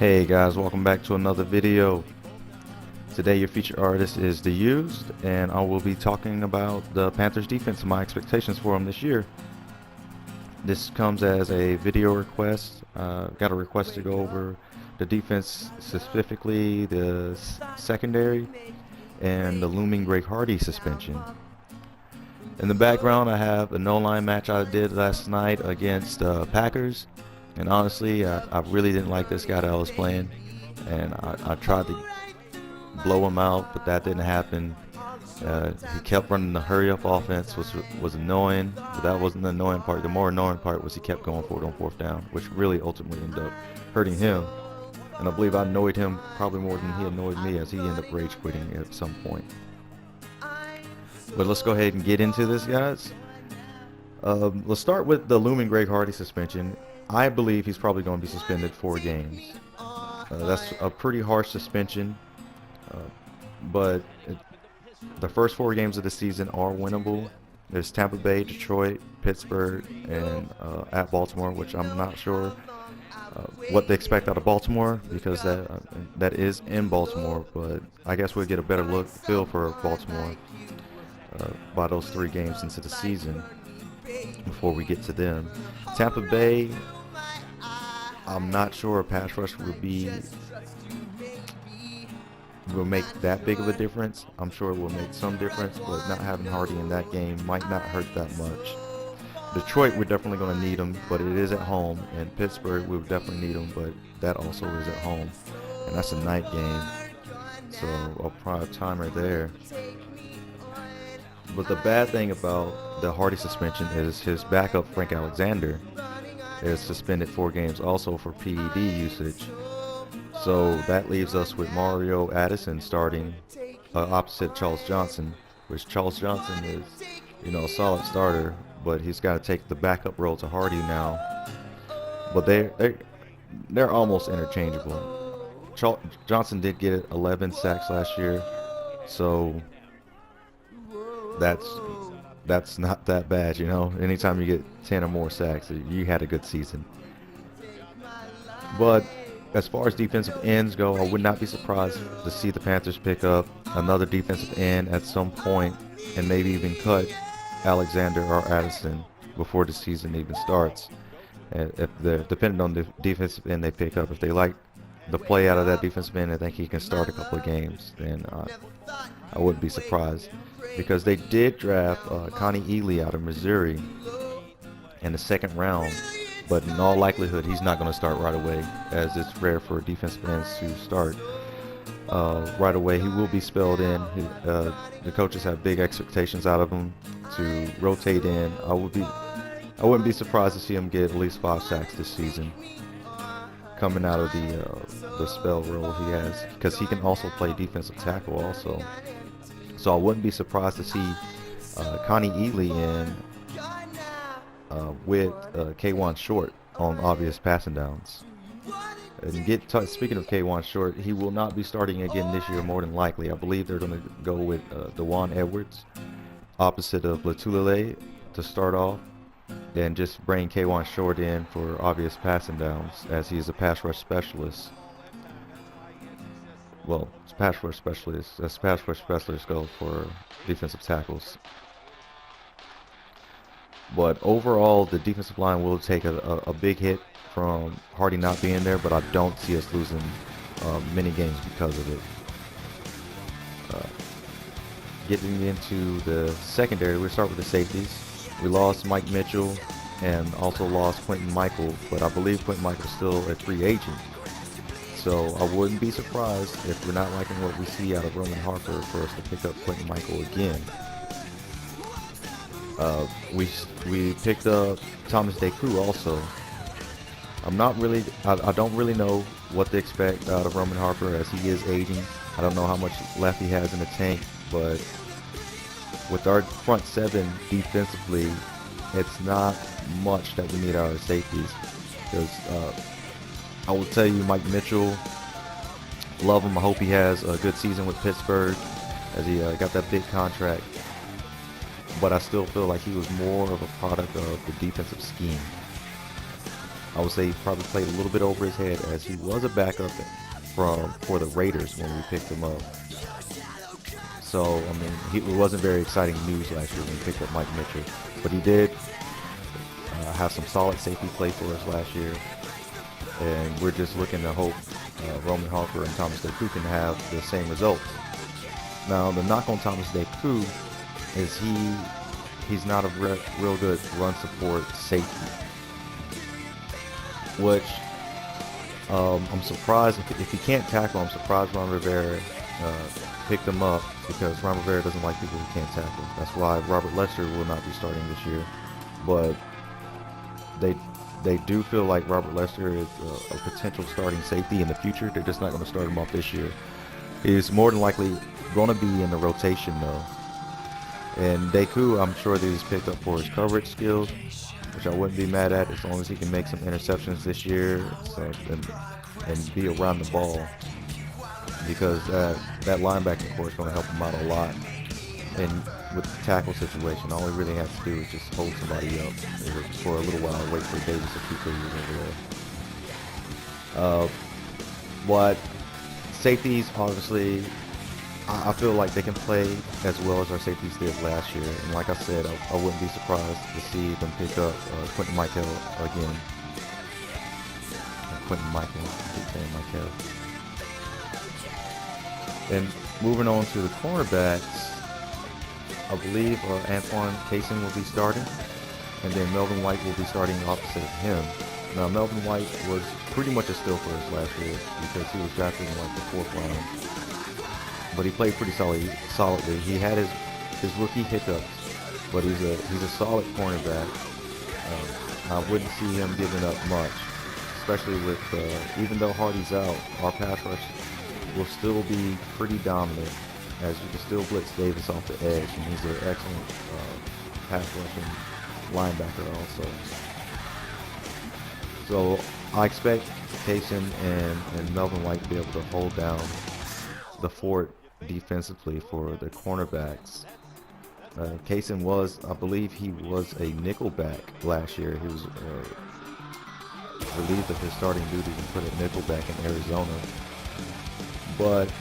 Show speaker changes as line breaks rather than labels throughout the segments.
Hey guys, welcome back to another video. Today your featured artist is The Used, and I will be talking about the Panthers defense and my expectations for them this year. This comes as a video request. Got a request to go over the defense, specifically the secondary and the looming Greg Hardy suspension. In the background I have a no-line match I did last night against Packers. And honestly, I really didn't like this guy that I was playing, and I tried to blow him out, but that didn't happen. He kept running the hurry-up offense, which was annoying, but that wasn't the annoying part. The more annoying part was he kept going for it on fourth down, which really ultimately ended up hurting him. And I believe I annoyed him probably more than he annoyed me, as he ended up rage quitting at some point. But let's go ahead and get into this, guys. Let's start with the looming Greg Hardy suspension. I believe he's probably going to be suspended 4 games. That's a pretty harsh suspension, but the first 4 games of the season are winnable. There's Tampa Bay, Detroit, Pittsburgh, and at Baltimore, which I'm not sure what they expect out of Baltimore, because that is in Baltimore. But I guess we'll get a better feel for Baltimore by those 3 games into the season before we get to them. Tampa Bay, I'm not sure a pass rush will make that big of a difference. I'm sure it will make some difference, but not having Hardy in that game might not hurt that much. Detroit, we're definitely going to need him, but it is at home. And Pittsburgh, we'll definitely need him, but that also is at home. And that's a night game, so I'll probably have timer there. But the bad thing about the Hardy suspension is his backup, Frank Alexander, is suspended 4 games also for PED usage. So that leaves us with Mario Addison starting opposite Charles Johnson, which Charles Johnson is, a solid starter, but he's got to take the backup role to Hardy now. But they're almost interchangeable. Johnson did get 11 sacks last year, so that's not that bad, Anytime you get 10 or more sacks, you had a good season. But as far as defensive ends go, I would not be surprised to see the Panthers pick up another defensive end at some point, and maybe even cut Alexander or Addison before the season even starts. And if they're depending on the defensive end they pick up, if they like the play out of that defensive end, I think he can start a couple of games, then I wouldn't be surprised. Because they did draft Connie Ely out of Missouri in the 2nd round, but in all likelihood he's not going to start right away, as it's rare for defensive ends to start right away. He will be spelled in. The coaches have big expectations out of him to rotate in. I wouldn't be surprised to see him get at least 5 sacks this season, coming out of the spell role he has, because he can also play defensive tackle also. So I wouldn't be surprised to see Connie Ely in with K1 Short on obvious passing downs. And speaking of K1 Short, he will not be starting again this year, more than likely. I believe they're going to go with DeJuan Edwards opposite of Latulele to start off, and just bring K1 Short in for obvious passing downs, as he is a pass rush specialist. Well, pass rush specialist. As pass rush specialists go for defensive tackles. But overall, the defensive line will take a big hit from Hardy not being there, but I don't see us losing many games because of it. Getting into the secondary, we'll start with the safeties. We lost Mike Mitchell and also lost Quentin Michael, but I believe Quentin Michael is still a free agent. So I wouldn't be surprised if we're not liking what we see out of Roman Harper for us to pick up Quentin Michael again. We picked up Thomas DeCruz also. I don't really know what to expect out of Roman Harper, as he is aging. I don't know how much left he has in the tank, but with our front 7 defensively, it's not much that we need out of safeties. Because I will tell you, Mike Mitchell, love him. I hope he has a good season with Pittsburgh, as he got that big contract. But I still feel like he was more of a product of the defensive scheme. I would say he probably played a little bit over his head, as he was a backup for the Raiders when we picked him up. So, I mean, it wasn't very exciting news last year when we picked up Mike Mitchell. But he did have some solid safety play for us last year. And we're just looking to hope Roman Harper and Thomas DeCoux can have the same results. Now, the knock on Thomas DeCoux is he's not a real good run support safety. Which I'm surprised, if he can't tackle, I'm surprised Ron Rivera picked him up, because Ron Rivera doesn't like people who can't tackle. That's why Robert Lester will not be starting this year. But they do feel like Robert Lester is a potential starting safety in the future. They're just not going to start him off this year. He's more than likely going to be in the rotation though. And DeCoux, I'm sure that he's picked up for his coverage skills, which I wouldn't be mad at, as long as he can make some interceptions this year and be around the ball, because that linebacking core is going to help him out a lot. And with the tackle situation, all he really has to do is just hold somebody up for a little while, wait for Davis to keep over there. But safeties, obviously, I feel like they can play as well as our safeties did last year. And like I said, I wouldn't be surprised to see them pick up Quentin Michael again. I keep saying Michael. And moving on to the cornerbacks, I believe Antoine Cason will be starting, and then Melvin White will be starting opposite of him. Now, Melvin White was pretty much a steal for us last year, because he was drafted in like the 4th round. But he played pretty solidly. He had his rookie hiccups, but he's a solid cornerback. I wouldn't see him giving up much, especially with even though Hardy's out, our pass rush will still be pretty dominant, as you can still blitz Davis off the edge, and he's an excellent pass rushing linebacker also. So I expect Cason and Melvin White to be able to hold down the fort defensively for the cornerbacks. Cason was, I believe he was a nickelback last year. He was relieved of his starting duties and put at nickelback in Arizona. But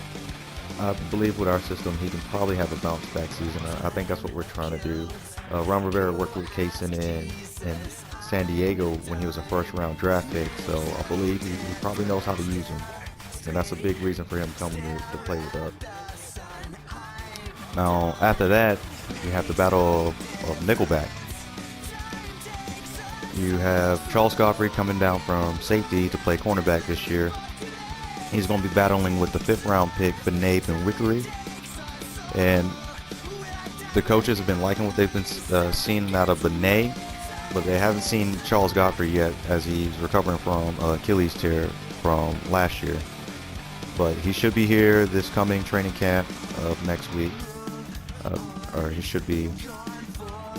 I believe with our system, he can probably have a bounce back season. I think that's what we're trying to do. Ron Rivera worked with Cason in San Diego when he was a 1st round draft pick, so I believe he probably knows how to use him. And that's a big reason for him coming to play with us. Now, after that, you have the battle of nickelback. You have Charles Godfrey coming down from safety to play cornerback this year. He's going to be battling with the 5th round pick, Benabe and Wickery. And the coaches have been liking what they've been seeing out of Benabe, but they haven't seen Charles Godfrey yet, as he's recovering from Achilles tear from last year. But he should be here this coming training camp of next week, or he should be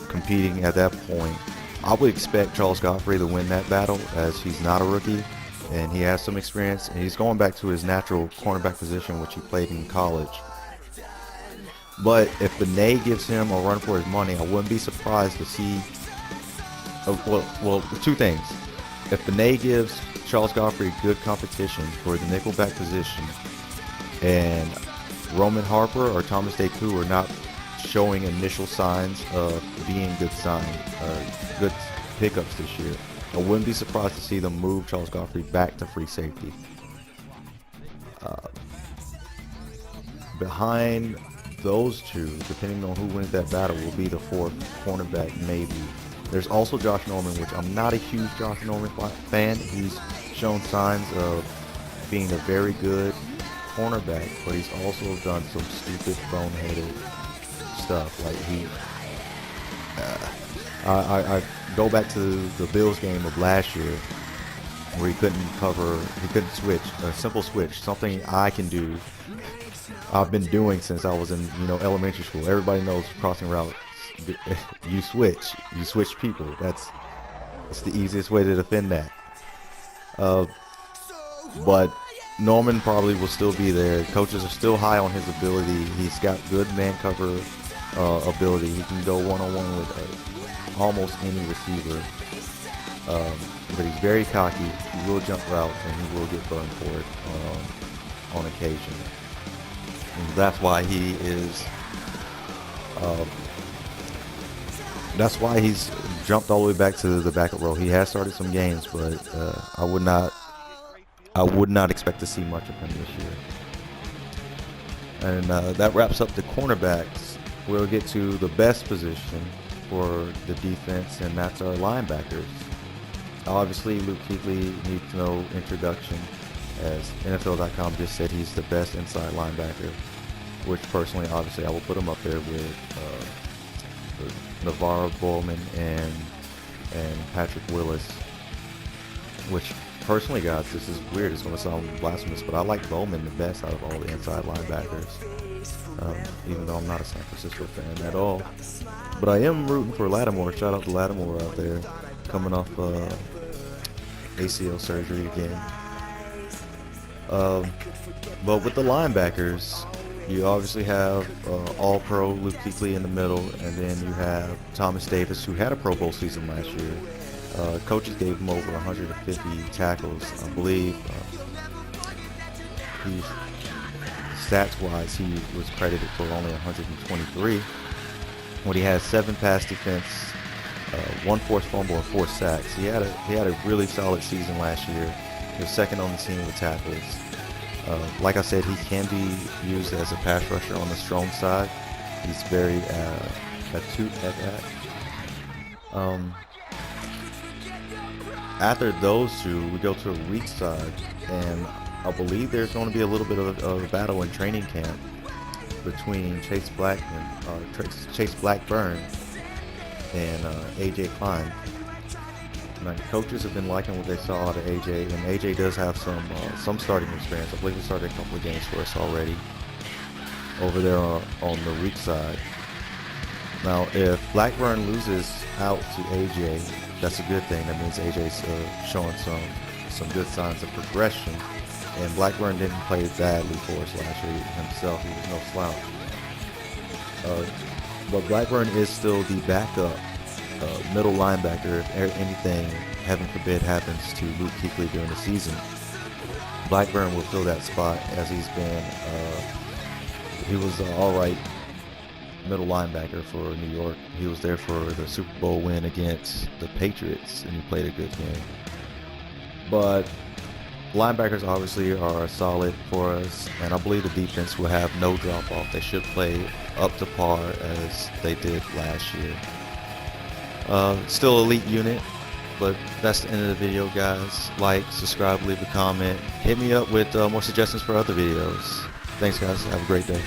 competing at that point. I would expect Charles Godfrey to win that battle, as he's not a rookie and he has some experience, and he's going back to his natural cornerback position, which he played in college. But if Benet gives him a run for his money, I wouldn't be surprised to see well, 2 things. If Benet gives Charles Godfrey good competition for the nickelback position, and Roman Harper or Thomas DeCoux are not showing initial signs of being good pickups this year, I wouldn't be surprised to see them move Charles Godfrey back to free safety. Behind those two, depending on who wins that battle, will be the 4th cornerback, maybe. There's also Josh Norman, which I'm not a huge Josh Norman fan. He's shown signs of being a very good cornerback, but he's also done some stupid, boneheaded stuff. Like I go back to the Bills game of last year, where he couldn't switch, a simple switch, something I can do. I've been doing since I was in elementary school. Everybody knows crossing routes. You switch people. That's the easiest way to defend that. But Norman probably will still be there. Coaches are still high on his ability. He's got good man cover ability. He can go one-on-one with almost any receiver. but he's very cocky. He will jump routes and he will get burned for it on occasion. And that's why he is. That's why he's jumped all the way back to the backup role. He has started some games, but I would not expect to see much of him this year. And that wraps up the cornerbacks. We'll get to the best position for the defense, and that's our linebackers. Obviously, Luke Kuechly needs no introduction, as NFL.com just said he's the best inside linebacker, which personally, obviously, I will put him up there with Navarro Bowman and Patrick Willis, which personally, guys, this is weird, it's going to sound blasphemous, but I like Bowman the best out of all the inside linebackers, even though I'm not a San Francisco fan at all. But I am rooting for Lattimore. Shout out to Lattimore out there, coming off ACL surgery again. But with the linebackers, you obviously have All-Pro Luke Kuechly in the middle, and then you have Thomas Davis, who had a Pro Bowl season last year. Coaches gave him over 150 tackles, I believe. Stats-wise, he was credited for only 123. When he had 7 pass defense, 1 forced fumble, and 4 sacks. He had a really solid season last year. He was second on the team with tackles. Like I said, he can be used as a pass rusher on the strong side. He's very astute at that. After those two, we go to a weak side, and I believe there's going to be a little bit of a battle in training camp between Chase Blackburn and AJ Klein. Now, coaches have been liking what they saw out of AJ, and AJ does have some starting experience. I believe he started a couple of games for us already over there on the weak side. Now, if Blackburn loses out to AJ, that's a good thing. That means AJ's showing some good signs of progression. And Blackburn didn't play badly for us last year himself. He was no slouch. But Blackburn is still the backup middle linebacker if anything, heaven forbid, happens to Luke Kuechly during the season. Blackburn will fill that spot, as he's been. He was an all-right middle linebacker for New York. He was there for the Super Bowl win against the Patriots, and he played a good game. But linebackers obviously are solid for us, and I believe the defense will have no drop-off. They should play up to par as they did last year. Still elite unit, but that's the end of the video, guys. Like, subscribe, leave a comment. Hit me up with more suggestions for other videos. Thanks, guys. Have a great day.